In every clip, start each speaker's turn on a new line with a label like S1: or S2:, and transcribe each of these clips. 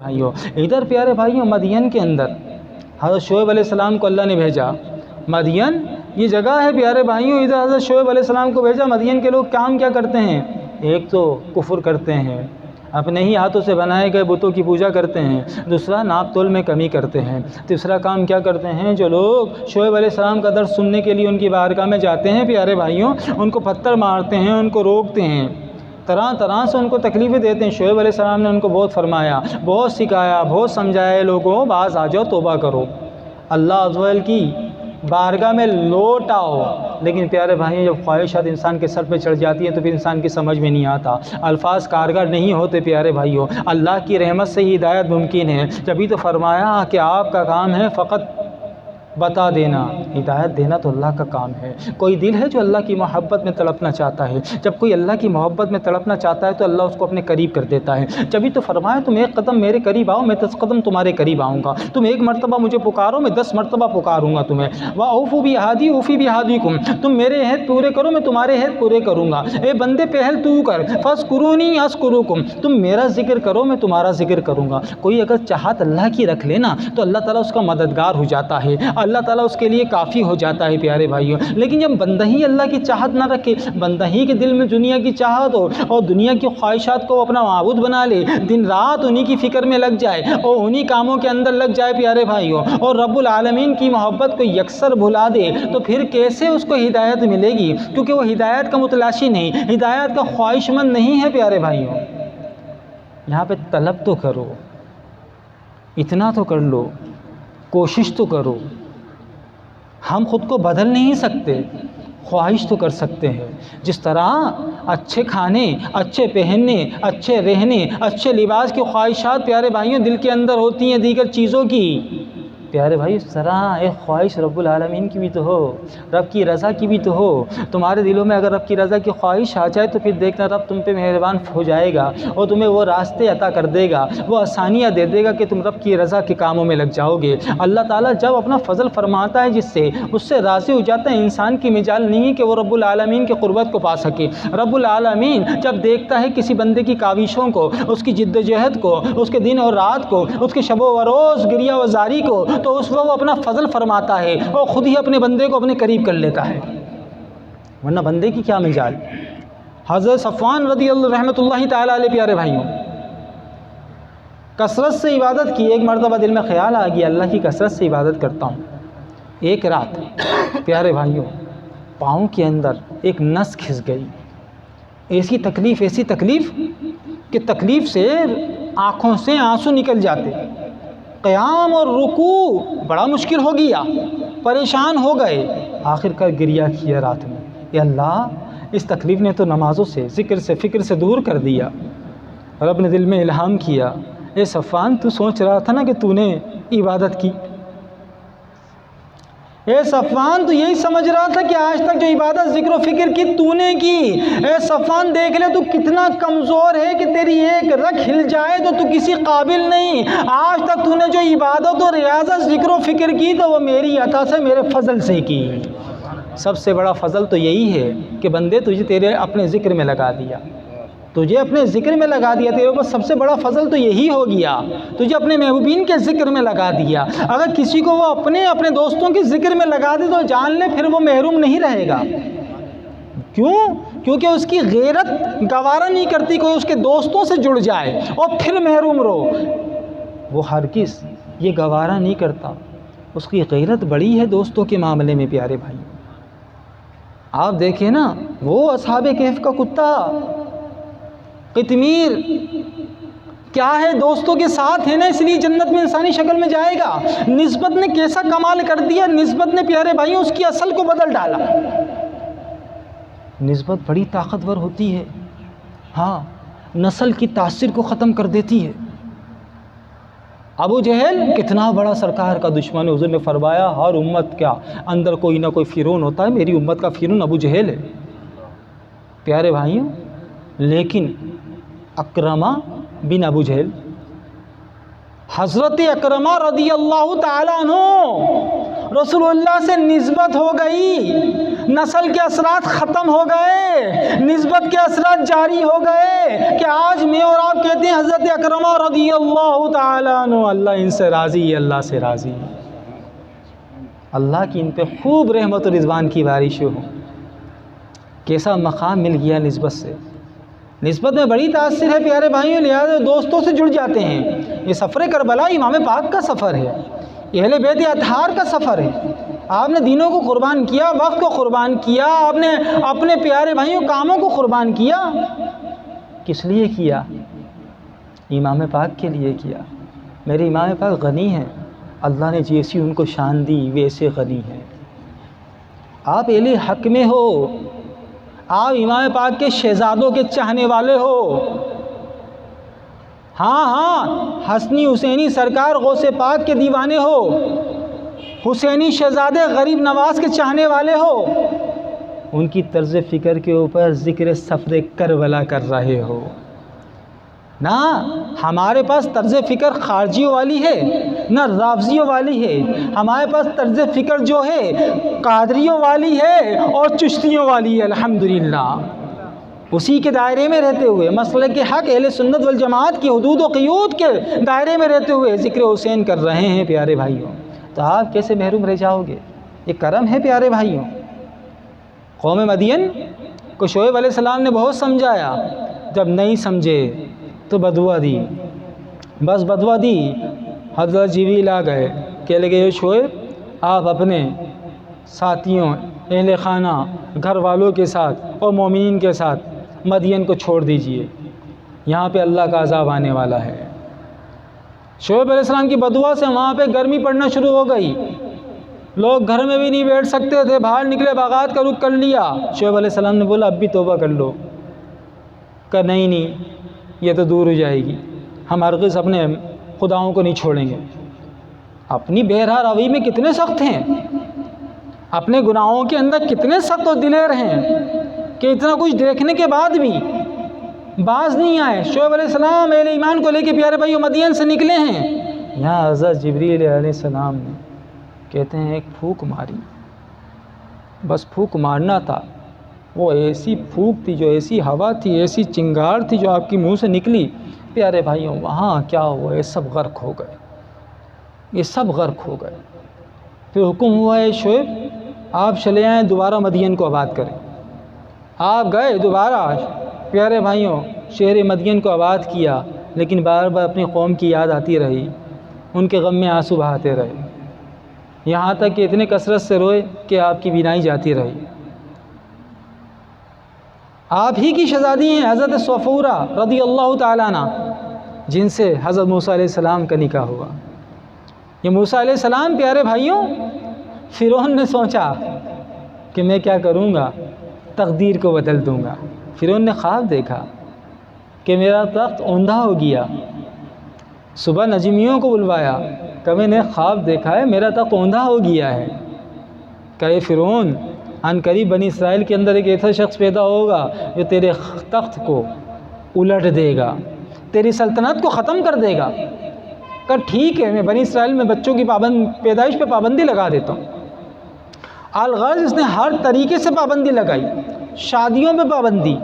S1: بھائیوں ادھر پیارے بھائیوں مدین کے اندر حضرت شعیب علیہ السلام کو اللہ نے بھیجا۔ مدین یہ جگہ ہے پیارے بھائیوں، ادھر حضرت شعیب علیہ السلام کو بھیجا۔ مدین کے لوگ کام کیا کرتے ہیں؟ ایک تو کفر کرتے ہیں، اپنے ہی ہاتھوں سے بنائے گئے بتوں کی پوجا کرتے ہیں، دوسرا ناپ تول میں کمی کرتے ہیں، تیسرا کام کیا کرتے ہیں؟ جو لوگ شعیب علیہ السلام کا درس سننے کے لیے ان کی بارگاہ میں جاتے ہیں پیارے بھائیوں، ان کو پتھر مارتے ہیں، ان کو روکتے ہیں، طرح طرح سے ان کو تکلیفیں دیتے ہیں۔ شعیب علیہ السلام نے ان کو بہت فرمایا، بہت سکھایا، بہت سمجھایا، لوگوں باز آ جاؤ، توبہ کرو، اللہ عز و جل کی بارگاہ میں لوٹ آؤ۔ لیکن پیارے بھائیوں جب خواہشات انسان کے سر پہ چڑھ جاتی ہیں تو پھر انسان کی سمجھ میں نہیں آتا، الفاظ کارگر نہیں ہوتے پیارے بھائیوں۔ اللہ کی رحمت سے ہی ہدایت ممکن ہے، جبھی تو فرمایا کہ آپ کا کام ہے فقط بتا دینا، ہدایت دینا تو اللہ کا کام ہے۔ کوئی دل ہے جو اللہ کی محبت میں تڑپنا چاہتا ہے، جب کوئی اللہ کی محبت میں تڑپنا چاہتا ہے تو اللہ اس کو اپنے قریب کر دیتا ہے۔ جبھی تو فرمایا تم ایک قدم میرے قریب آؤ، میں 10 قدم تمہارے قریب آؤں گا، تم ایک مرتبہ مجھے پکارو، میں 10 مرتبہ پکاروں گا تمہیں۔ وَأَوْفُوا بِعَهْدِي أُوفِ بِعَهْدِكُمْ، تم میرے عہد پورے کرو، میں تمہارے عہد پورے کروں گا۔ اے بندے پہل تو کر، فَاذْكُرُونِي أَذْكُرُكُمْ، تم میرا ذکر کرو، میں تمہارا ذکر کروں گا۔ کوئی اگر چاہت اللہ کی رکھ لینا تو اللہ تعالیٰ اس کا مددگار ہو جاتا ہے، اللہ تعالیٰ اس کے لیے کافی ہو جاتا ہے پیارے بھائیوں۔ لیکن جب بندہ ہی اللہ کی چاہت نہ رکھے، بندہ ہی کے دل میں دنیا کی چاہت ہو اور دنیا کی خواہشات کو اپنا معبود بنا لے، دن رات انہی کی فکر میں لگ جائے اور انہی کاموں کے اندر لگ جائے پیارے بھائیوں، اور رب العالمین کی محبت کو یکسر بھلا دے، تو پھر کیسے اس کو ہدایت ملے گی؟ کیونکہ وہ ہدایت کا متلاشی نہیں، ہدایت کا خواہش مند نہیں ہے پیارے بھائیوں۔ یہاں پہ طلب تو کرو، اتنا تو کر لو، کوشش تو کرو۔ ہم خود کو بدل نہیں سکتے، خواہش تو کر سکتے ہیں۔ جس طرح اچھے کھانے، اچھے پہننے، اچھے رہنے، اچھے لباس کی خواہشات پیارے بھائیوں دل کے اندر ہوتی ہیں دیگر چیزوں کی، پیارے بھائی اس طرح ایک خواہش رب العالمین کی بھی تو ہو، رب کی رضا کی بھی تو ہو۔ تمہارے دلوں میں اگر رب کی رضا کی خواہش آ جائے تو پھر دیکھنا رب تم پہ مہربان ہو جائے گا اور تمہیں وہ راستے عطا کر دے گا، وہ آسانیاں دے دے گا کہ تم رب کی رضا کے کاموں میں لگ جاؤ گے۔ اللہ تعالیٰ جب اپنا فضل فرماتا ہے جس سے، اس سے راضی ہو جاتا ہے۔ انسان کی مجال نہیں ہے کہ وہ رب العالمین کی قربت کو پا سکے۔ رب العالمین جب دیکھتا ہے کسی بندے کی کاوشوں کو، اس کی جد و جہد کو، اس کے دن اور رات کو، اس کے شب و روز گریہ و زاری کو، تو اس وقت وہ اپنا فضل فرماتا ہے اور خود ہی اپنے بندے کو اپنے قریب کر لیتا ہے، ورنہ بندے کی کیا مجال۔ حضرت صفوان رضی اللہ رحمۃ اللہ تعالیٰ علیہ پیارے بھائیوں کثرت سے عبادت کی، ایک مرتبہ دل میں خیال آ گیا اللہ کی کثرت سے عبادت کرتا ہوں۔ ایک رات پیارے بھائیوں پاؤں کے اندر ایک نس کھس گئی، ایسی تکلیف کہ تکلیف سے آنکھوں سے آنسو نکل جاتے، قیام اور رکوع بڑا مشکل ہو گیا، پریشان ہو گئے، آخر کار گریہ کیا رات میں، اے اللہ اس تکلیف نے تو نمازوں سے، ذکر سے، فکر سے دور کر دیا۔ رب نے دل میں الہام کیا، اے صفوان تو سوچ رہا تھا نا کہ تو نے عبادت کی، اے صفوان تو یہی سمجھ رہا تھا کہ آج تک جو عبادت ذکر و فکر کی تو نے کی، اے صفوان دیکھ لے تو کتنا کمزور ہے کہ تیری ایک رگ ہل جائے تو تو کسی قابل نہیں۔ آج تک تو نے جو عبادت و ریاضت ذکر و فکر کی تو وہ میری عطا سے، میرے فضل سے کی۔ سب سے بڑا فضل تو یہی ہے کہ بندے تجھے تیرے اپنے ذکر میں لگا دیا، تجھے اپنے ذکر میں لگا دیا، تیرے اوپر سب سے بڑا فضل تو یہی ہو گیا، تجھے اپنے محبوبین کے ذکر میں لگا دیا۔ اگر کسی کو وہ اپنے دوستوں کے ذکر میں لگا دے تو جان لے پھر وہ محروم نہیں رہے گا۔ کیوں؟ کیونکہ اس کی غیرت گوارا نہیں کرتی کوئی اس کے دوستوں سے جڑ جائے اور پھر محروم رہو، وہ ہرگز یہ گوارا نہیں کرتا، اس کی غیرت بڑی ہے دوستوں کے معاملے میں پیارے بھائی۔ آپ دیکھیں نا وہ اصحاب کہف کا کتا قطمیر کیا ہے، دوستوں کے ساتھ ہے نا، اس لیے جنت میں انسانی شکل میں جائے گا۔ نسبت نے کیسا کمال کر دیا، نسبت نے پیارے بھائیوں اس کی اصل کو بدل ڈالا۔ نسبت بڑی طاقتور ہوتی ہے، ہاں نسل کی تاثر کو ختم کر دیتی ہے۔ ابو جہل کتنا بڑا سرکار کا دشمن ہے، حضور نے فرمایا ہر امت کا اندر کوئی نہ کوئی فرعون ہوتا ہے، میری امت کا فرعون ابو جہل ہے پیارے بھائیوں۔ لیکن اکرمہ بن ابو جہل، حضرت اکرمہ رضی اللہ تعالیٰ عنہ رسول اللہ سے نسبت ہو گئی، نسل کے اثرات ختم ہو گئے، نسبت کے اثرات جاری ہو گئے کہ آج میں اور آپ کہتے ہیں حضرت اکرمہ رضی اللہ تعالیٰ عنہ اللہ ان سے راضی ہے، اللہ سے راضی ہے، اللہ کی ان پہ خوب رحمت و رضوان کی بارش ہو۔ کیسا مقام مل گیا نسبت سے، نسبت میں بڑی تاثیر ہے پیارے بھائیوں، لہٰذا دوستوں سے جڑ جاتے ہیں۔ یہ سفر کربلا امام پاک کا سفر ہے، اہل بیت اطہار کا سفر ہے۔ آپ نے دینوں کو قربان کیا، وقت کو قربان کیا، آپ نے اپنے پیارے بھائیوں کاموں کو قربان کیا۔ کس لیے کیا؟ امام پاک کے لیے کیا۔ میرے امام پاک غنی ہیں، اللہ نے جیسی ان کو شان دی ویسے غنی ہیں۔ آپ اہل حق میں ہو، آپ امام پاک کے شہزادوں کے چاہنے والے ہو۔ ہاں حسنی حسینی سرکار غوث پاک کے دیوانے ہو، حسینی شہزادے غریب نواز کے چاہنے والے ہو، ان کی طرز فکر کے اوپر ذکر سفر کربلا کر رہے ہو۔ نہ ہمارے پاس طرز فکر خارجیوں والی ہے، نہ رافضیوں والی ہے، ہمارے پاس طرز فکر جو ہے قادریوں والی ہے اور چشتیوں والی ہے، الحمدللہ۔ اسی کے دائرے میں رہتے ہوئے، مسلک حق اہل سنت والجماعت کی حدود و قیود کے دائرے میں رہتے ہوئے ذکر حسین کر رہے ہیں پیارے بھائیوں، تو آپ کیسے محروم رہ جاؤ گے؟ یہ کرم ہے پیارے بھائیوں۔ قوم مدین کو شعیب علیہ السلام نے بہت سمجھایا، جب نہیں سمجھے تو بدعا دی، بس بدعا دی۔ حضرت جبریل آ گئے، کہنے لگے شعیب آپ اپنے ساتھیوں، اہل خانہ، گھر والوں کے ساتھ اور مومنین کے ساتھ مدین کو چھوڑ دیجئے، یہاں پہ اللہ کا عذاب آنے والا ہے۔ شعیب علیہ السلام کی بدعا سے وہاں پہ گرمی پڑنا شروع ہو گئی، لوگ گھر میں بھی نہیں بیٹھ سکتے تھے، باہر نکلے باغات کا رخ کر لیا۔ شعیب علیہ السلام نے بولا اب بھی توبہ کر لو، کہا نہیں یہ تو دور ہو جائے گی، ہم ہرگز اپنے خداؤں کو نہیں چھوڑیں گے۔ اپنی بہرحا روی میں کتنے سخت ہیں، اپنے گناہوں کے اندر کتنے سخت و دلیر ہیں کہ اتنا کچھ دیکھنے کے بعد بھی باز نہیں آئے۔ شعیب علیہ السلام اہل ایمان کو لے کے پیارے بھائیوں مدین سے نکلے ہیں، یہاں حضرت جبریل علیہ السلام نے کہتے ہیں ایک پھونک ماری، بس پھونک مارنا تھا، وہ ایسی پھونک تھی، جو ایسی ہوا تھی، ایسی چنگار تھی جو آپ کی منہ سے نکلی پیارے بھائیوں، وہاں کیا ہوا، یہ سب غرق ہو گئے، یہ سب غرق ہو گئے۔ پھر حکم ہوا ہے شعیب آپ چلے آئیں دوبارہ مدین کو آباد کریں۔ آپ گئے دوبارہ پیارے بھائیوں شہر مدین کو آباد کیا، لیکن بار بار اپنی قوم کی یاد آتی رہی، ان کے غم میں آنسو بہاتے رہے، یہاں تک کہ اتنے کثرت سے روئے کہ آپ کی بینائی جاتی رہی۔ آپ ہی کی شہزادی ہیں حضرت صفورہ رضی اللہ تعالیٰ عنہ، جن سے حضرت موسیٰ علیہ السلام کا نکاح ہوا۔ یہ موسیٰ علیہ السلام پیارے بھائیوں، فرعون نے سوچا کہ میں کیا کروں گا، تقدیر کو بدل دوں گا۔ فرعون نے خواب دیکھا کہ میرا تخت اوندھا ہو گیا، صبح نجمیوں کو بلوایا کہ میں نے خواب دیکھا ہے میرا تخت اوندھا ہو گیا ہے۔ کہ فرعون عن قریب بنی اسرائیل کے اندر ایک ایسا شخص پیدا ہوگا جو تیرے تخت کو الٹ دے گا، تیری سلطنت کو ختم کر دے گا۔ کہ ٹھیک ہے میں بنی اسرائیل میں بچوں کی پیدائش پہ پابندی لگا دیتا ہوں۔ الغرض اس نے ہر طریقے سے پابندی لگائی، شادیوں پہ پابندی،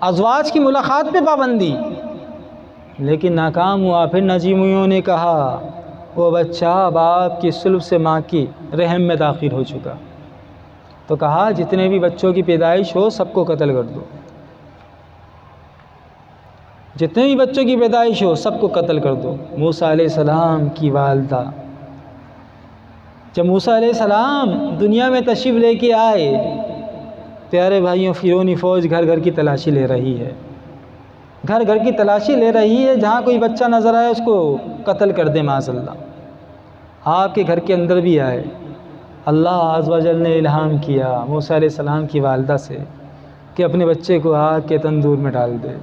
S1: ازواج کی ملاقات پہ پابندی، لیکن ناکام ہوا۔ پھر نجیمیوں نے کہا وہ بچہ باپ کی سلب سے ماں کی رحم میں داخل ہو چکا، تو کہا جتنے بھی بچوں کی پیدائش ہو سب کو قتل کر دو، جتنے بھی بچوں کی پیدائش ہو سب کو قتل کر دو۔ موسیٰ علیہ السلام کی والدہ، جب موسیٰ علیہ السلام دنیا میں تشریف لے کے آئے پیارے بھائیوں، فرعونی فوج گھر گھر کی تلاشی لے رہی ہے، گھر گھر کی تلاشی لے رہی ہے، جہاں کوئی بچہ نظر آئے اس کو قتل کر دے معاذ اللہ۔ آپ کے گھر کے اندر بھی آئے، اللہ عز و جل نے الہام کیا موسیٰ علیہ السلام کی والدہ سے کہ اپنے بچے کو آگ کے تندور میں ڈال دے،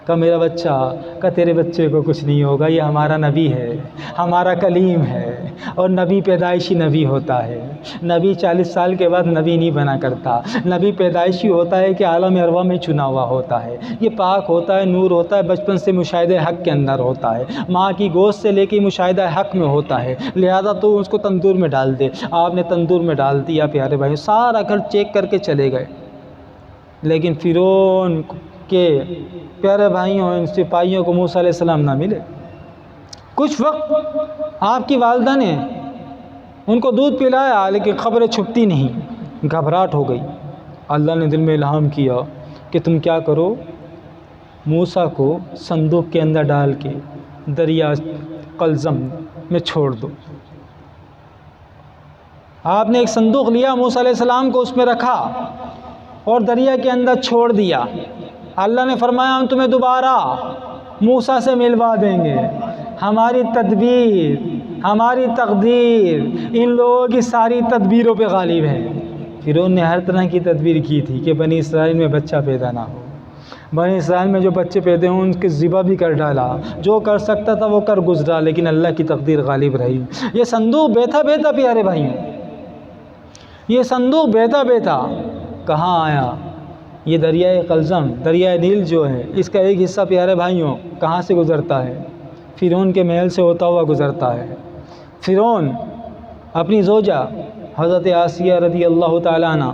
S1: کہا میرا بچہ، کہا تیرے بچے کو کچھ نہیں ہوگا، یہ ہمارا نبی ہے، ہمارا کلیم ہے، اور نبی پیدائشی نبی ہوتا ہے، نبی 40 سال کے بعد نبی نہیں بنا کرتا، نبی پیدائشی ہوتا ہے کہ عالم ارواح میں چنا ہوا ہوتا ہے، یہ پاک ہوتا ہے، نور ہوتا ہے، بچپن سے مشاہدہ حق کے اندر ہوتا ہے، ماں کی گوشت سے لے کے مشاہدہ حق میں ہوتا ہے، لہذا تو اس کو تندور میں ڈال دے۔ آپ نے تندور میں ڈال دیا پیارے بھائی، سارا گھر چیک کر کے چلے گئے، لیکن فرعون کے پیارے بھائیوں ان سپاہیوں کو موسیٰ علیہ السلام نہ ملے۔ کچھ وقت آپ کی والدہ نے ان کو دودھ پلایا، لیکن خبریں چھپتی نہیں، گھبراہٹ ہو گئی۔ اللہ نے دل میں الہام کیا کہ تم کیا کرو، موسیٰ کو صندوق کے اندر ڈال کے دریا قلزم میں چھوڑ دو۔ آپ نے ایک صندوق لیا، موسیٰ علیہ السلام کو اس میں رکھا اور دریا کے اندر چھوڑ دیا۔ اللہ نے فرمایا ہم تمہیں دوبارہ موسیٰ سے ملوا دیں گے، ہماری تدبیر، ہماری تقدیر ان لوگوں کی ساری تدبیروں پہ غالب ہے۔ فرعون نے ہر طرح کی تدبیر کی تھی کہ بنی اسرائیل میں بچہ پیدا نہ ہو، بنی اسرائیل میں جو بچے پیدا ہوں ان کے ذبح بھی کر ڈالا، جو کر سکتا تھا وہ کر گزرا، لیکن اللہ کی تقدیر غالب رہی۔ یہ صندوق بیٹھا بیٹھا پیارے بھائیوں، یہ صندوق بیٹھا بیٹھا کہاں آیا؟ یہ دریائے قلزم، دریائے نیل جو ہے، اس کا ایک حصہ پیارے بھائیوں کہاں سے گزرتا ہے؟ فرعون کے محل سے ہوتا ہوا گزرتا ہے۔ فرعون اپنی زوجہ حضرت آسیہ رضی اللہ تعالیٰ عنہ،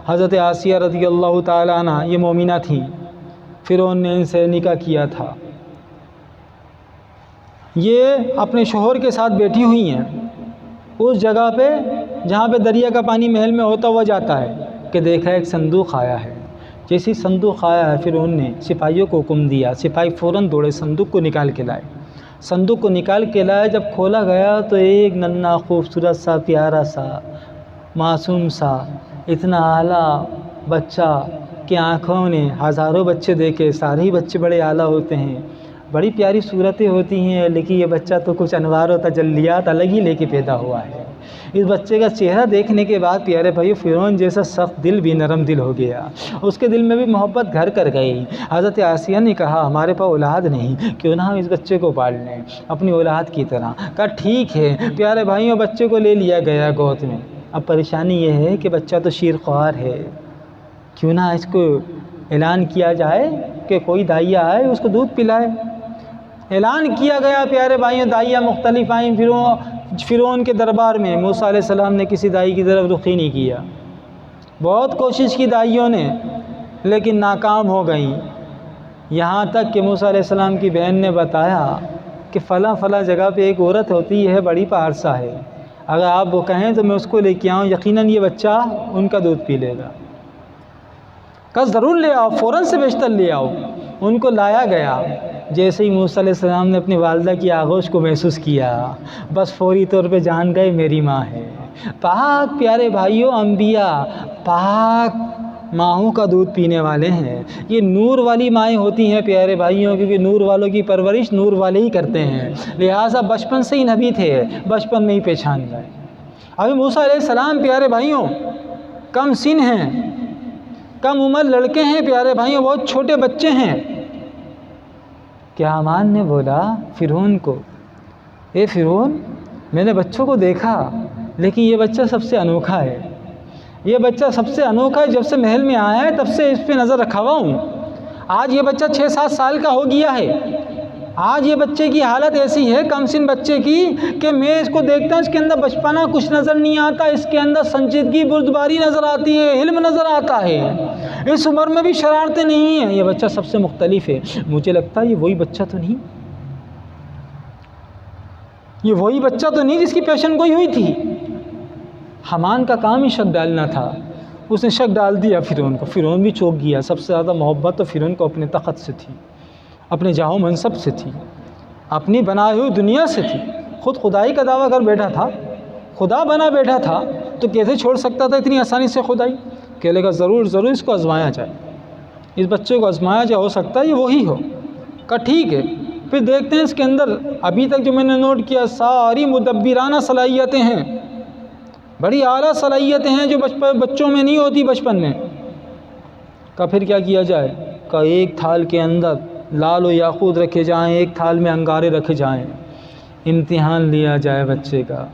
S1: حضرت آسیہ رضی اللہ تعالیٰ عنہ یہ مومنہ تھیں، فرعون نے ان سے نکاح کیا تھا۔ یہ اپنے شوہر کے ساتھ بیٹھی ہوئی ہیں اس جگہ پہ جہاں پہ دریا کا پانی محل میں ہوتا ہوا جاتا ہے، کہ دیکھا ایک صندوق آیا ہے۔ جیسی صندوق آیا ہے فرعون نے سپاہیوں کو حکم دیا، سپاہی فوراً دوڑے صندوق کو نکال کے لائے۔ صندوق کو نکال کے لائے، جب کھولا گیا تو ایک ننھا خوبصورت سا پیارا سا معصوم سا اتنا اعلیٰ بچہ کہ آنکھوں نے ہزاروں بچے دیکھے، سارے ہی بچے بڑے اعلیٰ ہوتے ہیں، بڑی پیاری صورتیں ہوتی ہیں، لیکن یہ بچہ تو کچھ انوار و تجلیات الگ ہی لے کے پیدا ہوا ہے۔ اس بچے کا چہرہ دیکھنے کے بعد پیارے بھائی فرعون جیسا سخت دل بھی نرم دل ہو گیا، اس کے دل میں بھی محبت گھر کر گئی۔ حضرت آسیہ نے کہا ہمارے پاس اولاد نہیں، کیوں نہ ہم اس بچے کو پال لیں اپنی اولاد کی طرح۔ کہا ٹھیک ہے پیارے بھائیوں، بچے کو لے لیا گیا گود میں۔ اب پریشانی یہ ہے کہ بچہ تو شیر خوار ہے، کیوں نہ اس کو اعلان کیا جائے کہ کوئی دائیا آئے اس کو دودھ پلائے۔ اعلان کیا گیا پیارے بھائیوں، دائیا مختلف آئیں فرعون کے دربار میں۔ موسیٰ علیہ السلام نے کسی دائی کی طرف رخ ہی نہیں کیا، بہت کوشش کی دائیوں نے لیکن ناکام ہو گئیں، یہاں تک کہ موسیٰ علیہ السلام کی بہن نے بتایا کہ فلاں فلاں جگہ پہ ایک عورت ہوتی ہے، بڑی پارسا ہے، اگر آپ وہ کہیں تو میں اس کو لے کے آؤں، یقیناً یہ بچہ ان کا دودھ پی لے گا۔ کہا ضرور لے آؤ، فوراً سے بیشتر لے آؤ۔ ان کو لایا گیا۔ جیسے ہی موسیٰ علیہ السلام نے اپنی والدہ کی آغوش کو محسوس کیا، بس فوری طور پہ جان گئے میری ماں ہے۔ پاک پیارے بھائیوں، انبیاء پاک ماؤں کا دودھ پینے والے ہیں، یہ نور والی مائیں ہوتی ہیں پیارے بھائیوں، کیونکہ نور والوں کی پرورش نور والے ہی کرتے ہیں، لہٰذا بچپن سے ہی نبی تھے، بچپن میں ہی پہچان گئے۔ ابھی موسیٰ علیہ السلام پیارے بھائیوں کم سن ہیں، کم عمر لڑکے ہیں پیارے بھائیوں، بہت چھوٹے بچے ہیں۔ کیا حامان نے بولا فرعون کو، اے فرعون میں نے بچوں کو دیکھا لیکن یہ بچہ سب سے انوکھا ہے، یہ بچہ سب سے انوکھا ہے، جب سے محل میں آیا ہے تب سے اس پہ نظر رکھا ہوا ہوں، آج یہ بچہ 6-7 سال کا ہو گیا ہے، آج یہ بچے کی حالت ایسی ہے کم سن بچے کی کہ میں اس کو دیکھتا ہوں، اس کے اندر بچپنا کچھ نظر نہیں آتا، اس کے اندر سنجیدگی بردباری نظر آتی ہے، علم نظر آتا ہے، اس عمر میں بھی شرارتیں نہیں ہیں، یہ بچہ سب سے مختلف ہے۔ مجھے لگتا ہے یہ وہی بچہ تو نہیں، یہ وہی بچہ تو نہیں جس کی پیشن گوئی ہوئی تھی۔ حامان کا کام ہی شک ڈالنا تھا، اس نے شک ڈال دیا فرعون کو، فرعون بھی چونک گیا۔ سب سے زیادہ محبت تو فرعون کو اپنے تخت سے تھی، اپنے جاہ و منصب سے تھی، اپنی بنائی ہوئی دنیا سے تھی، خود خدائی کا دعویٰ کر بیٹھا تھا، خدا بنا بیٹھا تھا، تو کیسے چھوڑ سکتا تھا اتنی آسانی سے خدائی؟ کہنے لگا ضرور ضرور اس کو آزمایا جائے، اس بچے کو آزمایا جائے، ہو سکتا ہے یہ وہی ہو۔ کہا ٹھیک ہے، پھر دیکھتے ہیں اس کے اندر ابھی تک جو میں نے نوٹ کیا ساری مدبرانہ صلاحیتیں ہیں، بڑی اعلیٰ صلاحیتیں ہیں جو بچوں میں نہیں ہوتی بچپن میں۔ کہا پھر کیا کیا جائے؟ کہا ایک تھال کے اندر لال و یاقوت رکھے جائیں، ایک تھال میں انگارے رکھے جائیں، امتحان لیا جائے بچے کا۔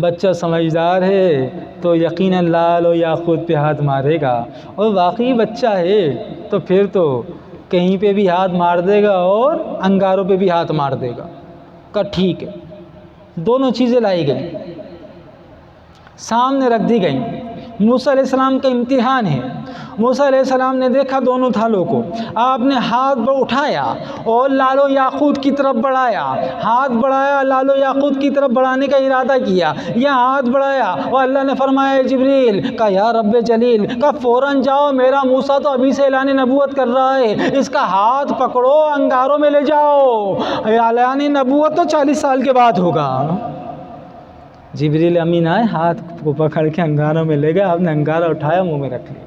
S1: بچہ سمجھدار ہے تو یقیناً لال و یاقوت پہ ہاتھ مارے گا، اور واقعی بچہ ہے تو پھر تو کہیں پہ بھی ہاتھ مار دے گا اور انگاروں پہ بھی ہاتھ مار دے گا۔ کہا ٹھیک ہے، دونوں چیزیں لائی گئیں، سامنے رکھ دی گئیں۔ موسیٰ علیہ السلام کا امتحان ہے۔ موسیٰ علیہ السلام نے دیکھا دونوں تھالوں کو، آپ نے ہاتھ اٹھایا اور لال و یاقوت کی طرف بڑھایا، ہاتھ بڑھایا، لال و یاقوت کی طرف بڑھانے کا ارادہ کیا، یا ہاتھ بڑھایا اور اللہ نے فرمایا جبریل کہا یا رب جلیل، کہا فوراً جاؤ، میرا موسیٰ تو ابھی سے اعلان نبوت کر رہا ہے، اس کا ہاتھ پکڑو، انگاروں میں لے جاؤ، اعلان نبوت تو 40 سال کے بعد ہوگا۔ جبریل امین آئے، ہاتھ کو پکڑ کے انگاروں میں لے گئے، آپ نے انگارہ اٹھایا، منہ میں رکھ لیا۔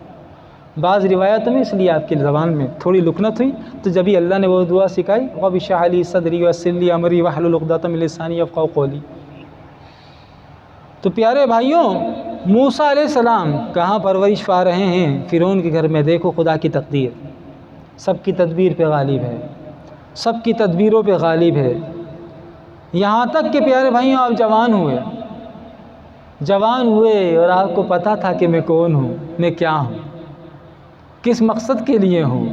S1: بعض روایتوں میں اس لیے آپ کی زبان میں تھوڑی لکنت ہوئی تو جبھی اللہ نے وہ دعا سکھائی، رب اشرح لی صدری ویسر لی امری واحلل عقدۃ من لسانی یفقہوا قولی۔ تو پیارے بھائیوں، موسیٰ علیہ السلام کہاں پرورش پا رہے ہیں؟ فرعون کے گھر میں۔ دیکھو خدا کی تقدیر، سب کی تدبیر پہ غالب ہے، سب کی تدبیروں پہ غالب ہے۔ یہاں تک کہ پیارے بھائیوں آپ جوان ہوئے اور آپ کو پتہ تھا کہ میں کون ہوں، میں کیا ہوں، کس مقصد کے لیے ہوں۔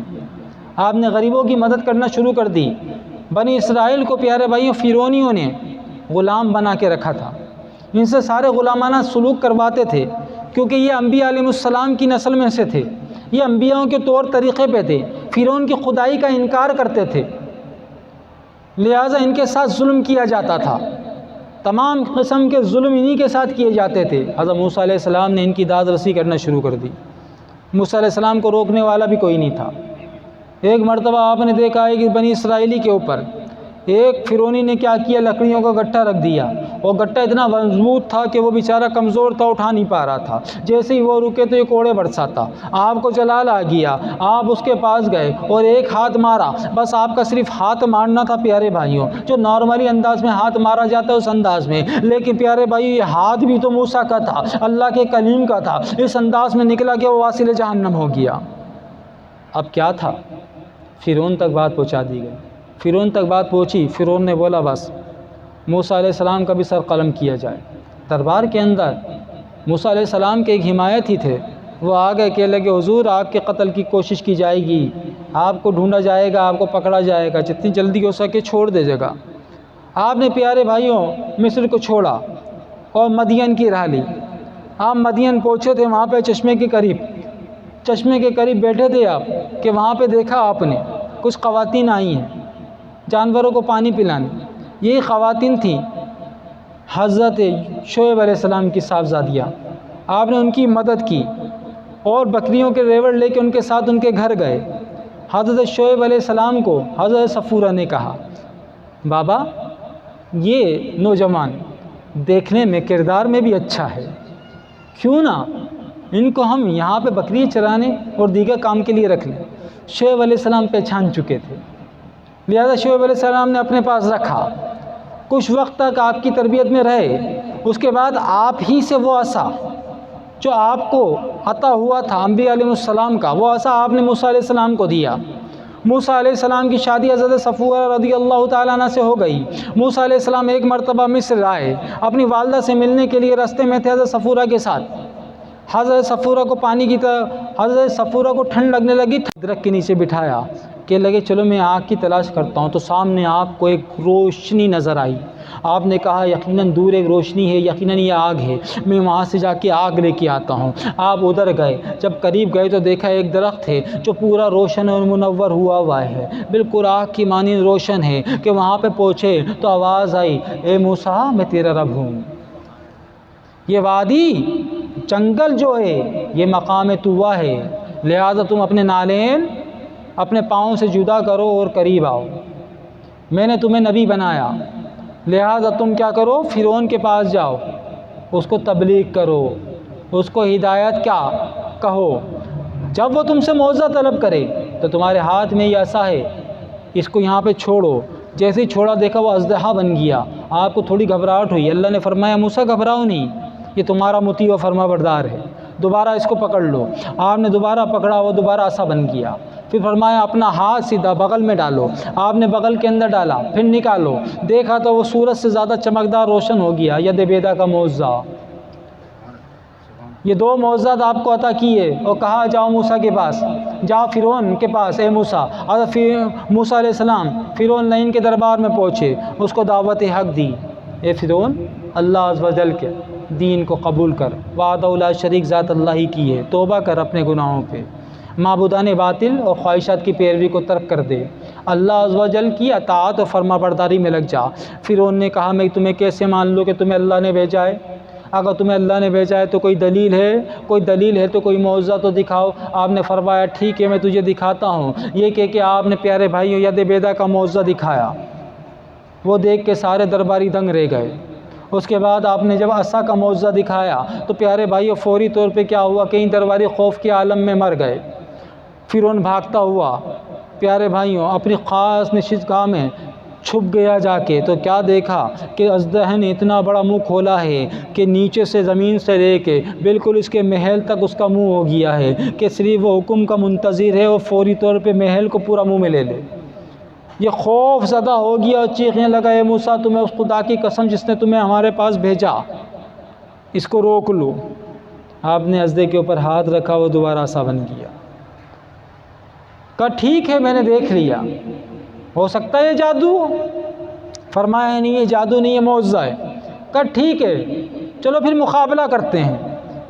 S1: آپ نے غریبوں کی مدد کرنا شروع کر دی۔ بنی اسرائیل کو پیارے بھائیوں فرعونیوں نے غلام بنا کے رکھا تھا، ان سے سارے غلامانہ سلوک کرواتے تھے، کیونکہ یہ انبیاء علیہ السلام کی نسل میں سے تھے، یہ انبیاءوں کے طور طریقے پہ تھے، فرعون کی خدائی کا انکار کرتے تھے، لہٰذا ان کے ساتھ ظلم کیا جاتا تھا، تمام قسم کے ظلم انہی کے ساتھ کیے جاتے تھے۔ حضرت موسیٰ علیہ السلام نے ان کی داد رسی کرنا شروع کر دی۔ موسیٰ علیہ السلام کو روکنے والا بھی کوئی نہیں تھا۔ ایک مرتبہ آپ نے دیکھا ہے کہ بنی اسرائیلی کے اوپر ایک فرعونی نے کیا کیا، لکڑیوں کا گٹھا رکھ دیا، اور گٹھا اتنا مضبوط تھا کہ وہ بیچارہ کمزور تھا، اٹھا نہیں پا رہا تھا۔ جیسے ہی وہ رکے تو یہ کوڑے برساتا، آپ کو جلال آ گیا، آپ اس کے پاس گئے اور ایک ہاتھ مارا، بس آپ کا صرف ہاتھ مارنا تھا پیارے بھائیوں، جو نارملی انداز میں ہاتھ مارا جاتا ہے اس انداز میں، لیکن پیارے بھائی یہ ہاتھ بھی تو موسیٰ کا تھا، اللہ کے کلیم کا تھا، اس انداز میں نکلا کہ وہ واصل جہنم ہو گیا۔ اب کیا تھا؟ فرعون تک بات پہنچا دی گئی، فرعون تک بات پہنچی، فرعون نے بولا بس موسیٰ علیہ السلام کا بھی سر قلم کیا جائے۔ دربار کے اندر موسیٰ علیہ السلام کے ایک حمایت ہی تھے، وہ آگے کہنے لگے حضور آپ کے قتل کی کوشش کی جائے گی، آپ کو ڈھونڈا جائے گا، آپ کو پکڑا جائے گا، جتنی جلدی ہو سکے چھوڑ دیجیے گا۔ آپ نے پیارے بھائیوں مصر کو چھوڑا اور مدین کی راہ لی۔ آپ مدین پہنچے تھے، وہاں پہ چشمے کے قریب بیٹھے تھے آپ، کہ وہاں پہ دیکھا آپ نے کچھ خواتین آئی ہیں جانوروں کو پانی پلانے، یہی خواتین تھیں حضرت شعیب علیہ السلام کی صاحبزادیاں۔ آپ نے ان کی مدد کی اور بکریوں کے ریوڑ لے کے ان کے ساتھ ان کے گھر گئے۔ حضرت شعیب علیہ السلام کو حضرت صفورہ نے کہا بابا یہ نوجوان دیکھنے میں کردار میں بھی اچھا ہے، کیوں نہ ان کو ہم یہاں پہ بکری چرانے اور دیگر کام کے لیے رکھ لیں۔ شعیب علیہ السلام پہچان چکے تھے، لہذا شعیب علیہ السلام نے اپنے پاس رکھا، کچھ وقت تک آپ کی تربیت میں رہے۔ اس کے بعد آپ ہی سے وہ عصا جو آپ کو عطا ہوا تھا انبیاء علیہ السلام کا، وہ عصا آپ نے موسیٰ علیہ السلام کو دیا۔ موسیٰ علیہ السلام کی شادی حضرت صفورہ رضی اللہ تعالیٰ عنہ سے ہو گئی۔ موسیٰ علیہ السلام ایک مرتبہ مصر آئے، اپنی والدہ سے ملنے کے لیے راستے میں تھے حضرت صفورہ کے ساتھ۔ حضرت صفورہ کو پانی کی طرح، حضرت صفورہ کو ٹھنڈ لگنے لگی، درخت کے نیچے بٹھایا، کہ لگے چلو میں آگ کی تلاش کرتا ہوں، تو سامنے آپ کو ایک روشنی نظر آئی۔ آپ نے کہا یقیناً دور ایک روشنی ہے، یقیناً یہ آگ ہے، میں وہاں سے جا کے آگ لے کے آتا ہوں۔ آپ ادھر گئے، جب قریب گئے تو دیکھا ایک درخت ہے جو پورا روشن اور منور ہوا ہے، بالکل آگ کی مانند روشن ہے، کہ وہاں پہ پہنچے تو آواز آئی اے موسیٰ میں تیرا رب ہوں۔ یہ وادی جنگل جو ہے یہ مقام طویٰ ہے، لہذا تم اپنے نالین اپنے پاؤں سے جدا کرو اور قریب آؤ، میں نے تمہیں نبی بنایا، لہذا تم کیا کرو، فرعون کے پاس جاؤ، اس کو تبلیغ کرو، اس کو ہدایت کیا کہو، جب وہ تم سے معاوضہ طلب کرے تو تمہارے ہاتھ میں یہ عصا ہے، اس کو یہاں پہ چھوڑو۔ جیسے ہی چھوڑا دیکھا وہ اژدہا بن گیا۔ آپ کو تھوڑی گھبراہٹ ہوئی، اللہ نے فرمایا موسیٰ گھبراؤ نہیں، یہ تمہارا مطیع و فرما بردار ہے، دوبارہ اس کو پکڑ لو۔ آپ نے دوبارہ پکڑا، وہ دوبارہ عصا بن گیا۔ پھر فرمایا اپنا ہاتھ سیدھا بغل میں ڈالو۔ آپ نے بغل کے اندر ڈالا، پھر نکالو، دیکھا تو وہ سورج سے زیادہ چمکدار روشن ہو گیا، ید بیدا کا معجزہ۔ یہ دو معجزات آپ کو عطا کیے اور کہا جاؤ موسیٰ کے پاس، جاؤ فرعون کے پاس اے موسیٰ۔ اور موسیٰ علیہ السلام فرعون لعین کے دربار میں پہنچے، اس کو دعوت حق دی، اے فرعون اللہ عز و جل کے دین کو قبول کر، وحدہ لا شریک ذات اللہ ہی کی ہے، توبہ کر اپنے گناہوں پہ، معبودان باطل اور خواہشات کی پیروی کو ترک کر دے، اللہ عز و جل کی اطاعت اور فرما برداری میں لگ جا۔ فرعون نے کہا میں تمہیں کیسے مان لوں کہ تمہیں اللہ نے بھیجا ہے؟ اگر تمہیں اللہ نے بھیجا ہے تو کوئی دلیل ہے، کوئی دلیل ہے تو کوئی معجزہ تو دکھاؤ۔ آپ نے فرمایا ٹھیک ہے میں تجھے دکھاتا ہوں۔ یہ کہ آپ نے پیارے بھائیوں ید بیدا کا معجزہ دکھایا، وہ دیکھ کے سارے درباری دنگ رہ گئے۔ اس کے بعد آپ نے جب عصا کا معجزہ دکھایا تو پیارے بھائیوں فوری طور پہ کیا ہوا، کئی درباری خوف کے عالم میں مر گئے۔ فرعون بھاگتا ہوا پیارے بھائیوں اپنی خاص نشست گاہ میں چھپ گیا جا کے، تو کیا دیکھا کہ اژدہا نے اتنا بڑا منہ کھولا ہے کہ نیچے سے زمین سے لے کے بالکل اس کے محل تک اس کا منہ ہو گیا ہے کہ صرف وہ حکم کا منتظر ہے، وہ فوری طور پہ محل کو پورا منہ میں لے لے۔ یہ خوف زدہ ہو گیا اور چیخنے لگا اے موسیٰ تمہیں اس خدا کی قسم جس نے تمہیں ہمارے پاس بھیجا، اس کو روک لو۔ آپ نے اژدہے کے اوپر ہاتھ رکھا، وہ دوبارہ عصا بن گیا۔ کہا ٹھیک ہے میں نے دیکھ لیا، ہو سکتا ہے یہ جادو؟ فرمایا نہیں یہ جادو نہیں، یہ معجزہ ہے۔ کہا ٹھیک ہے چلو پھر مقابلہ کرتے ہیں،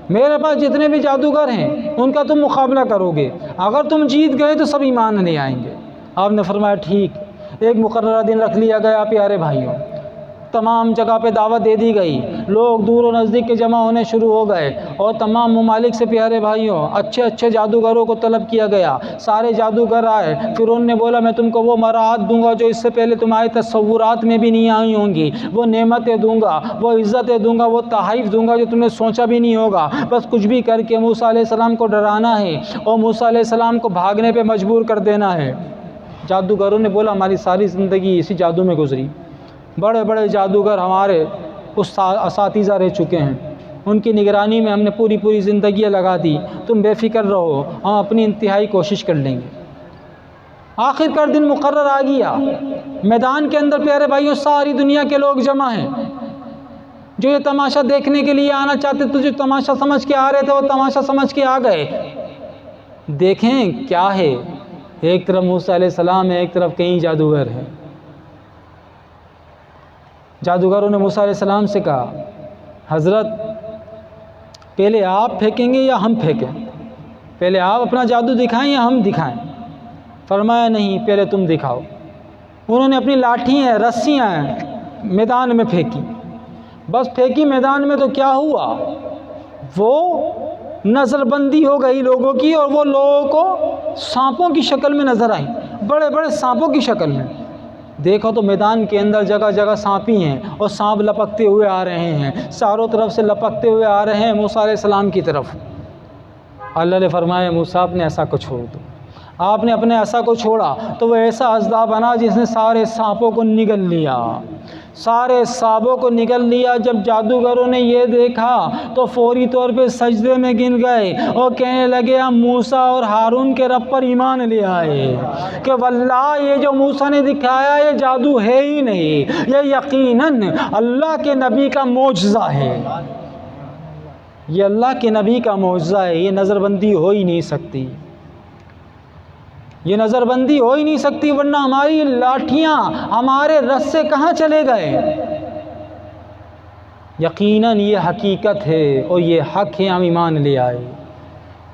S1: میرے پاس جتنے بھی جادوگر ہیں ان کا تم مقابلہ کرو گے، اگر تم جیت گئے تو سب ایمان نہیں آئیں گے۔ آپ نے فرمایا ٹھیک۔ ایک مقررہ دن رکھ لیا گیا پیارے بھائیوں، تمام جگہ پہ دعوت دے دی گئی، لوگ دور و نزدیک کے جمع ہونے شروع ہو گئے اور تمام ممالک سے پیارے بھائیوں اچھے اچھے جادوگروں کو طلب کیا گیا۔ سارے جادوگر آئے، فرعون نے بولا میں تم کو وہ مراعات دوں گا جو اس سے پہلے تمہارے تصورات میں بھی نہیں آئی ہوں گی، وہ نعمتیں دوں گا، وہ عزتیں دوں گا، وہ تحائف دوں گا جو تم نے سوچا بھی نہیں ہوگا۔ بس کچھ بھی کر کے موسیٰ علیہ السلام کو ڈرانا ہے اور موسیٰ علیہ السلام کو بھاگنے پہ مجبور کر دینا ہے۔ جادوگروں نے بولا ہماری ساری زندگی اسی جادو میں گزری، بڑے بڑے جادوگر ہمارے اساتذہ رہ چکے ہیں، ان کی نگرانی میں ہم نے پوری زندگیاں لگا دی، تم بے فکر رہو، ہم اپنی انتہائی کوشش کر لیں گے۔ آخر کار دن مقرر آ گیا، میدان کے اندر پیارے بھائیوں ساری دنیا کے لوگ جمع ہیں، جو یہ تماشا دیکھنے کے لیے آنا چاہتے تھے، جو تماشا سمجھ کے آ رہے تھے وہ تماشا سمجھ کے آ گئے۔ دیکھیں کیا ہے، ایک طرف موسیٰ علیہ السلام ہے، ایک طرف کئی جادوگر ہیں۔ جادوگروں نے موسیٰ علیہ السلام سے کہا حضرت پہلے آپ پھینکیں گے یا ہم پھینکیں؟ پہلے آپ اپنا جادو دکھائیں یا ہم دکھائیں؟ فرمایا نہیں پہلے تم دکھاؤ۔ انہوں نے اپنی لاٹھی ہیں، رسیاں ہیں، میدان میں پھینکی، بس پھینکی میدان میں تو کیا ہوا، وہ نظر بندی ہو گئی لوگوں کی اور وہ لوگوں کو سانپوں کی شکل میں نظر آئیں، بڑے بڑے سانپوں کی شکل میں۔ دیکھو تو میدان کے اندر جگہ جگہ سانپ ہی ہیں اور سانپ لپکتے ہوئے آ رہے ہیں، چاروں طرف سے لپکتے ہوئے آ رہے ہیں موسیٰ علیہ السلام کی طرف۔ اللہ نے فرمایا موسیٰ اپنے عصا کو چھوڑ دو۔ آپ نے اپنے عصا کو چھوڑا تو وہ ایسا اژدہا بنا جس نے سارے سانپوں کو نگل لیا، سارے سانپوں کو نگل لیا۔ جب جادوگروں نے یہ دیکھا تو فوری طور پہ سجدے میں گر گئے اور کہنے لگے ہم موسیٰ اور ہارون کے رب پر ایمان لے آئے کہ واللہ یہ جو موسیٰ نے دکھایا یہ جادو ہے ہی نہیں، یہ یقیناً اللہ کے نبی کا معجزہ ہے، یہ اللہ کے نبی کا معجزہ ہے، یہ نظر بندی ہو ہی نہیں سکتی، یہ نظر بندی ہو ہی نہیں سکتی، ورنہ ہماری لاٹھیاں ہمارے رسے کہاں چلے گئے۔ یقیناً یہ حقیقت ہے اور یہ حق ہے، ہم ایمان لے آئے۔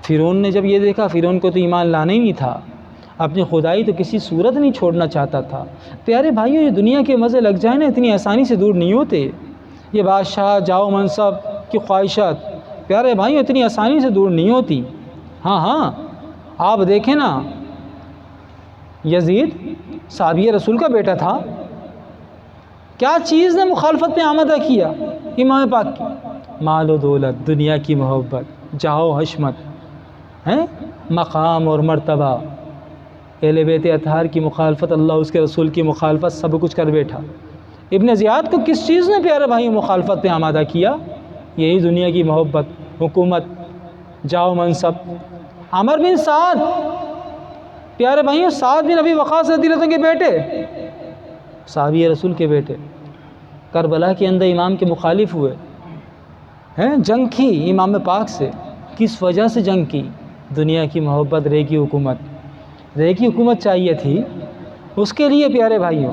S1: فرعون نے جب یہ دیکھا، فرعون کو تو ایمان لانا ہی نہیں تھا، اپنی خدائی تو کسی صورت نہیں چھوڑنا چاہتا تھا۔ پیارے بھائیوں یہ دنیا کے مزے لگ جائیں نا اتنی آسانی سے دور نہیں ہوتے، یہ بادشاہ جاؤ منصب کی خواہشات پیارے بھائیوں اتنی آسانی سے دور نہیں ہوتی۔ ہاں آپ دیکھیں نا، یزید صحابی رسول کا بیٹا تھا، کیا چیز نے مخالفت میں آمدہ کیا امام پاک کی؟ مال و دولت، دنیا کی محبت، جاہ و حشمت، مقام اور مرتبہ، اہل بیت اطہار کی مخالفت، اللہ اس کے رسول کی مخالفت، سب کچھ کر بیٹھا۔ ابن زیاد کو کس چیز نے پیارے بھائی مخالفت میں آمادہ کیا؟ یہی دنیا کی محبت، حکومت، جاؤ منصب. عمر بن سعد، پیارے بھائیوں، سعد بن ابی وقاص رضی اللہ عنہ کے بیٹے، صحابی رسول کے بیٹے، کربلا کے اندر امام کے مخالف ہوئے ہیں، جنگ کی امام پاک سے. کس وجہ سے جنگ کی؟ دنیا کی محبت، ریگی حکومت. ریگی حکومت چاہیے تھی اس کے لیے پیارے بھائیوں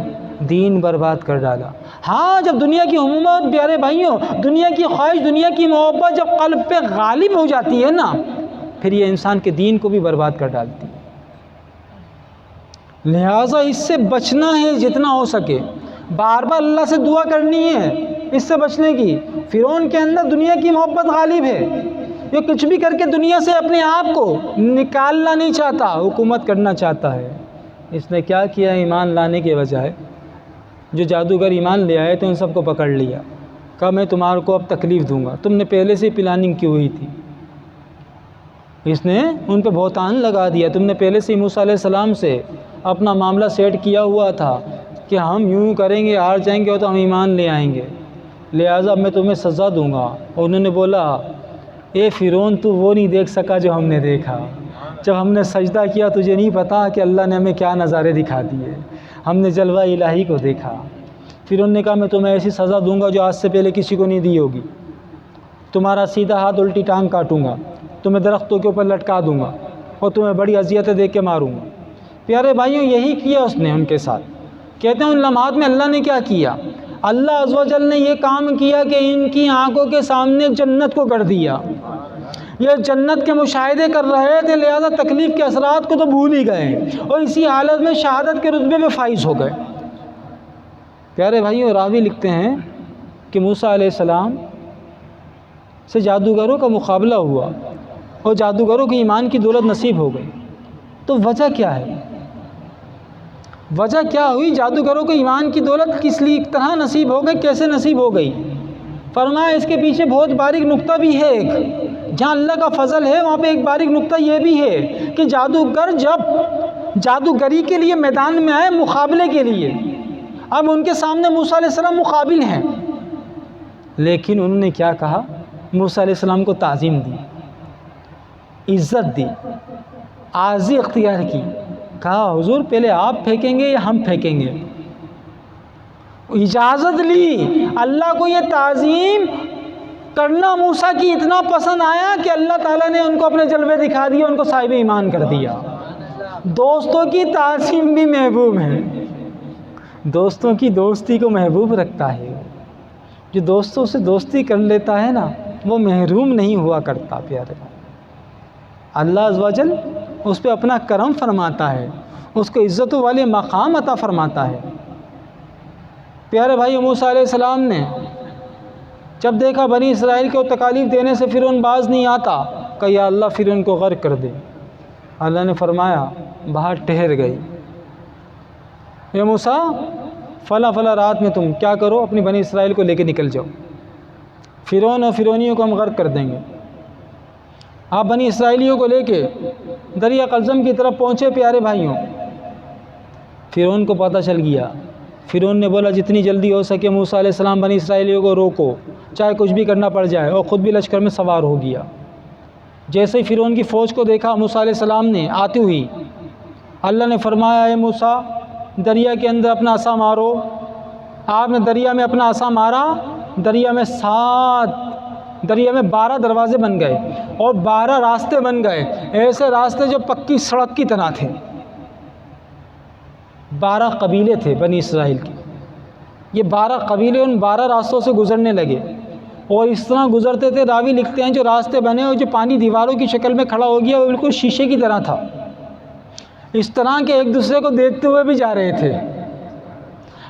S1: دین برباد کر ڈالا. ہاں، جب دنیا کی حکومت، پیارے بھائیوں، دنیا کی خواہش، دنیا کی محبت جب قلب پہ غالب ہو جاتی ہے نا، پھر یہ انسان کے دین کو بھی برباد کر ڈالتی ہے. لہٰذا اس سے بچنا ہے جتنا ہو سکے. بار بار اللہ سے دعا کرنی ہے اس سے بچنے کی. فرعون کے اندر دنیا کی محبت غالب ہے، یہ کچھ بھی کر کے دنیا سے اپنے آپ کو نکالنا نہیں چاہتا، حکومت کرنا چاہتا ہے. اس نے کیا کیا؟ ایمان لانے کے بجائے جو جادوگر ایمان لے آئے تھے ان سب کو پکڑ لیا، کہا میں تمہارے کو اب تکلیف دوں گا، تم نے پہلے سے پلاننگ کی ہوئی تھی. اس نے ان پہ بہتان لگا دیا، تم نے پہلے سے موسیٰ علیہ السلام سے اپنا معاملہ سیٹ کیا ہوا تھا کہ ہم یوں کریں گے، ہار جائیں گے تو ہم ایمان لے آئیں گے، لہٰذا میں تمہیں سزا دوں گا. اور انہوں نے بولا اے فرعون، تو وہ نہیں دیکھ سکا جو ہم نے دیکھا. جب ہم نے سجدہ کیا تجھے نہیں پتا کہ اللہ نے ہمیں کیا نظارے دکھا دیے، ہم نے جلوہ الہی کو دیکھا. فرعون نے کہا میں تمہیں ایسی سزا دوں گا جو آج سے پہلے کسی کو نہیں دی ہوگی. تمہارا سیدھا ہاتھ الٹی ٹانگ کاٹوں گا، تمہیں درختوں کے اوپر لٹکا دوں گا اور تمہیں بڑی اذیتیں دے کے ماروں گا. پیارے بھائیوں یہی کیا اس نے ان کے ساتھ. کہتے ہیں ان لمحات میں اللہ نے کیا کیا؟ اللہ عز و جل نے یہ کام کیا کہ ان کی آنکھوں کے سامنے جنت کو کر دیا. یہ جنت کے مشاہدے کر رہے تھے، لہذا تکلیف کے اثرات کو تو بھول ہی گئے اور اسی حالت میں شہادت کے رتبے میں فائز ہو گئے. پیارے بھائیوں راوی لکھتے ہیں کہ موسیٰ علیہ السلام سے جادوگروں کا مقابلہ ہوا اور جادوگروں کی ایمان کی دولت نصیب ہو گئی. تو وجہ کیا ہے؟ وجہ کیا ہوئی؟ جادوگروں کو ایمان کی دولت کس لیے طرح نصیب ہو گئی، کیسے نصیب ہو گئی؟ فرمایا اس کے پیچھے بہت باریک نقطہ بھی ہے. ایک جہاں اللہ کا فضل ہے وہاں پہ ایک باریک نقطہ یہ بھی ہے کہ جادوگر جب جادوگری کے لیے میدان میں آئے مقابلے کے لیے، اب ان کے سامنے موسیٰ علیہ السلام مقابل ہیں، لیکن انہوں نے کیا کہا؟ موسیٰ علیہ السلام کو تعظیم دی، عزت دی، عاجزی اختیار کی. کہا حضور پہلے آپ پھینکیں گے یا ہم پھینکیں گے؟ اجازت لی. اللہ کو یہ تعظیم کرنا موسیٰ کی اتنا پسند آیا کہ اللہ تعالیٰ نے ان کو اپنے جلوے دکھا دیا، ان کو صاحب ایمان کر دیا. دوستوں کی تعظیم بھی محبوب ہے، دوستوں کی دوستی کو محبوب رکھتا ہے. جو دوستوں سے دوستی کر لیتا ہے نا وہ محروم نہیں ہوا کرتا. پیارے اللہ عز و جل اس پہ اپنا کرم فرماتا ہے، اس کو عزت والے مقام عطا فرماتا ہے. پیارے بھائی موسیٰ علیہ السلام نے جب دیکھا بنی اسرائیل کو تکالیف دینے سے فرعون باز نہیں آتا، کہ یا اللہ فرعون کو غرق کر دے. اللہ نے فرمایا باہر ٹھہر گئی، اے موسیٰ فلاں فلاں رات میں تم کیا کرو، اپنی بنی اسرائیل کو لے کے نکل جاؤ، فرعون اور فرعونیوں کو ہم غرق کر دیں گے. آپ بنی اسرائیلیوں کو لے کے دریا قلزم کی طرف پہنچے. پیارے بھائیوں فرعون کو پتہ چل گیا. فرعون نے بولا جتنی جلدی ہو سکے موسیٰ علیہ السلام بنی اسرائیلیوں کو روکو، چاہے کچھ بھی کرنا پڑ جائے، اور خود بھی لشکر میں سوار ہو گیا. جیسے ہی فرعون کی فوج کو دیکھا موسیٰ علیہ السلام نے آتی ہوئی، اللہ نے فرمایا اے موسیٰ دریا کے اندر اپنا عصا مارو. آپ نے دریا میں اپنا عصا مارا، دریا میں 12 دروازے بن گئے اور 12 راستے بن گئے، ایسے راستے جو پکی سڑک کی طرح تھے. 12 قبیلے تھے بنی اسرائیل کے، یہ 12 قبیلے ان 12 راستوں سے گزرنے لگے اور اس طرح گزرتے تھے. راوی لکھتے ہیں جو راستے بنے اور جو پانی دیواروں کی شکل میں کھڑا ہو گیا وہ بالکل شیشے کی طرح تھا، اس طرح کے ایک دوسرے کو دیکھتے ہوئے بھی جا رہے تھے.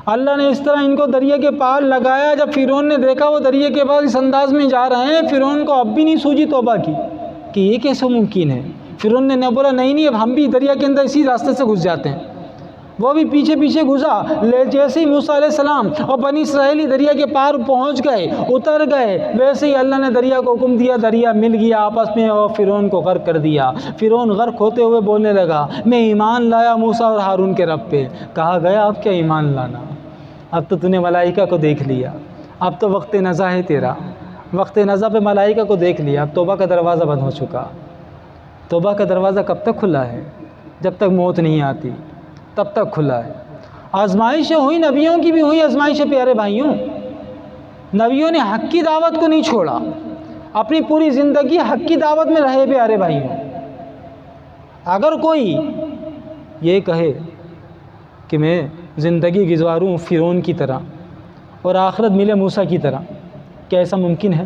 S1: اللہ نے اس طرح ان کو دریا کے پار لگایا. جب فرعون نے دیکھا وہ دریا کے پار اس انداز میں جا رہے ہیں، فرعون کو اب بھی نہیں سوجی توبہ کی کہ یہ کیسے ممکن ہے. فرعون نے بولا نہیں اب ہم بھی دریا کے اندر اسی راستے سے گھس جاتے ہیں. وہ بھی پیچھے پیچھے گھسا. جیسے ہی موسیٰ علیہ السلام اور بنی اسرائیلی دریا کے پار پہنچ گئے، اتر گئے، ویسے ہی اللہ نے دریا کو حکم دیا، دریا مل گیا آپس میں اور فرعون کو غرق کر دیا. فرعون غرق ہوتے ہوئے بولنے لگا میں ایمان لایا موسیٰ اور ہارون کے رب پہ. کہا گیا اب کیا ایمان لانا، اب تو نے ملائکہ کو دیکھ لیا، اب تو وقت نزا ہے تیرا، وقت نزع پہ ملائکہ کو دیکھ لیا، اب توبہ کا دروازہ بند ہو چکا۔ توبہ کا دروازہ کب تک کھلا ہے؟ جب تک موت نہیں آتی تب تک کھلا ہے۔ آزمائشیں ہوئی، نبیوں کی بھی ہوئی آزمائشیں پیارے بھائیوں۔ نبیوں نے حق کی دعوت کو نہیں چھوڑا، اپنی پوری زندگی حق کی دعوت میں رہے پیارے بھائیوں۔ اگر کوئی یہ کہے کہ میں زندگی گزاروں فرعون کی طرح اور آخرت ملے موسیٰ کی طرح، کیا ایسا ممکن ہے؟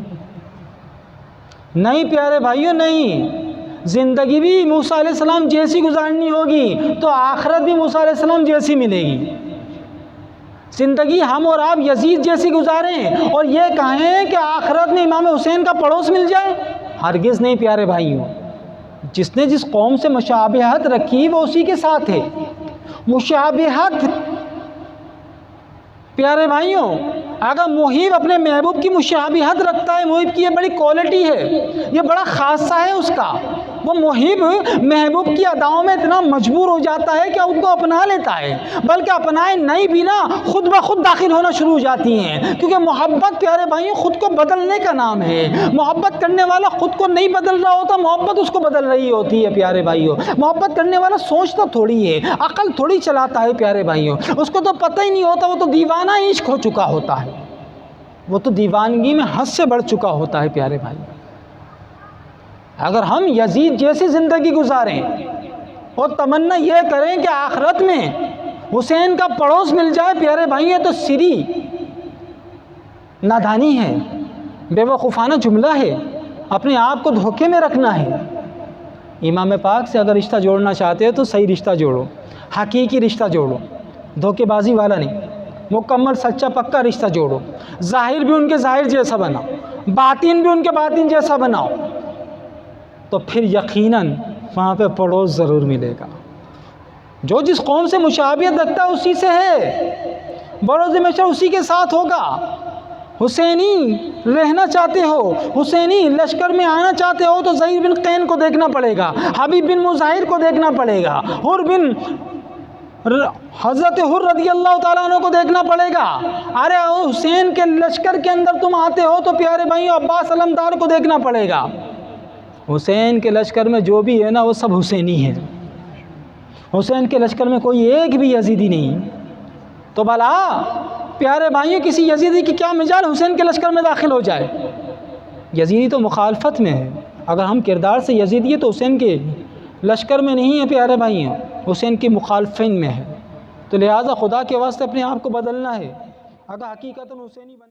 S1: نہیں پیارے بھائیوں، نہیں۔ زندگی بھی موسیٰ علیہ السلام جیسی گزارنی ہوگی تو آخرت بھی موسیٰ علیہ السلام جیسی ملے گی۔ زندگی ہم اور آپ یزید جیسی گزاریں اور یہ کہیں کہ آخرت میں امام حسین کا پڑوس مل جائے، ہرگز نہیں پیارے بھائیوں۔ جس نے جس قوم سے مشابہت رکھی وہ اسی کے ساتھ ہے۔ مشابہت پیارے بھائیوں، اگر محب اپنے محبوب کی مشابہت رکھتا ہے، محب کی یہ بڑی کوالٹی ہے، یہ بڑا خاصہ ہے اس کا۔ وہ محب محبوب کی اداؤں میں اتنا مجبور ہو جاتا ہے کہ ان کو اپنا لیتا ہے، بلکہ اپنائے نہیں بھی نا خود بخود داخل ہونا شروع ہو جاتی ہیں، کیونکہ محبت پیارے بھائیوں خود کو بدلنے کا نام ہے۔ محبت کرنے والا خود کو نہیں بدل رہا ہوتا، محبت اس کو بدل رہی ہوتی ہے پیارے بھائیوں۔ محبت کرنے والا سوچتا تھوڑی ہے، عقل تھوڑی چلاتا ہے پیارے بھائیوں، اس کو تو پتہ ہی نہیں ہوتا، وہ تو دیوانہ عشق ہو چکا ہوتا ہے، وہ تو دیوانگی میں حد سے بڑھ چکا ہوتا ہے پیارے بھائی۔ اگر ہم یزید جیسی زندگی گزاریں اور تمنا یہ کریں کہ آخرت میں حسین کا پڑوس مل جائے پیارے بھائی، یہ تو سری نادانی ہے، بے وقوفانہ جملہ ہے، اپنے آپ کو دھوکے میں رکھنا ہے۔ امام پاک سے اگر رشتہ جوڑنا چاہتے ہو تو صحیح رشتہ جوڑو، حقیقی رشتہ جوڑو، دھوکے بازی والا نہیں، مکمل سچا پکا رشتہ جوڑو۔ ظاہر بھی ان کے ظاہر جیسا بناؤ، باطن بھی ان کے باطن جیسا بناؤ، تو پھر یقیناً وہاں پہ پڑوس ضرور ملے گا۔ جو جس قوم سے مشابہت رکھتا ہے اسی سے ہے، بروز محشر اسی کے ساتھ ہوگا۔ حسینی رہنا چاہتے ہو، حسینی لشکر میں آنا چاہتے ہو تو زہیر بن قین کو دیکھنا پڑے گا، حبیب بن مظاہر کو دیکھنا پڑے گا، حضرت حر رضی اللہ تعالیٰ عنہ کو دیکھنا پڑے گا۔ ارے حسین کے لشکر کے اندر تم آتے ہو تو پیارے بھائیوں عباس علمدار کو دیکھنا پڑے گا۔ حسین کے لشکر میں جو بھی ہے نا وہ سب حسینی ہے، حسین کے لشکر میں کوئی ایک بھی یزیدی نہیں۔ تو بھلا پیارے بھائیوں کسی یزیدی کی کیا مجال حسین کے لشکر میں داخل ہو جائے؟ یزیدی تو مخالفت میں ہے، اگر ہم کردار سے یزیدی ہے تو حسین کے لشکر میں نہیں ہے پیارے بھائیوں، حسین کی مخالفین میں ہے۔ تو لہٰذا خدا کے واسطے اپنے آپ کو بدلنا ہے، اگر حقیقتاً حسینی بن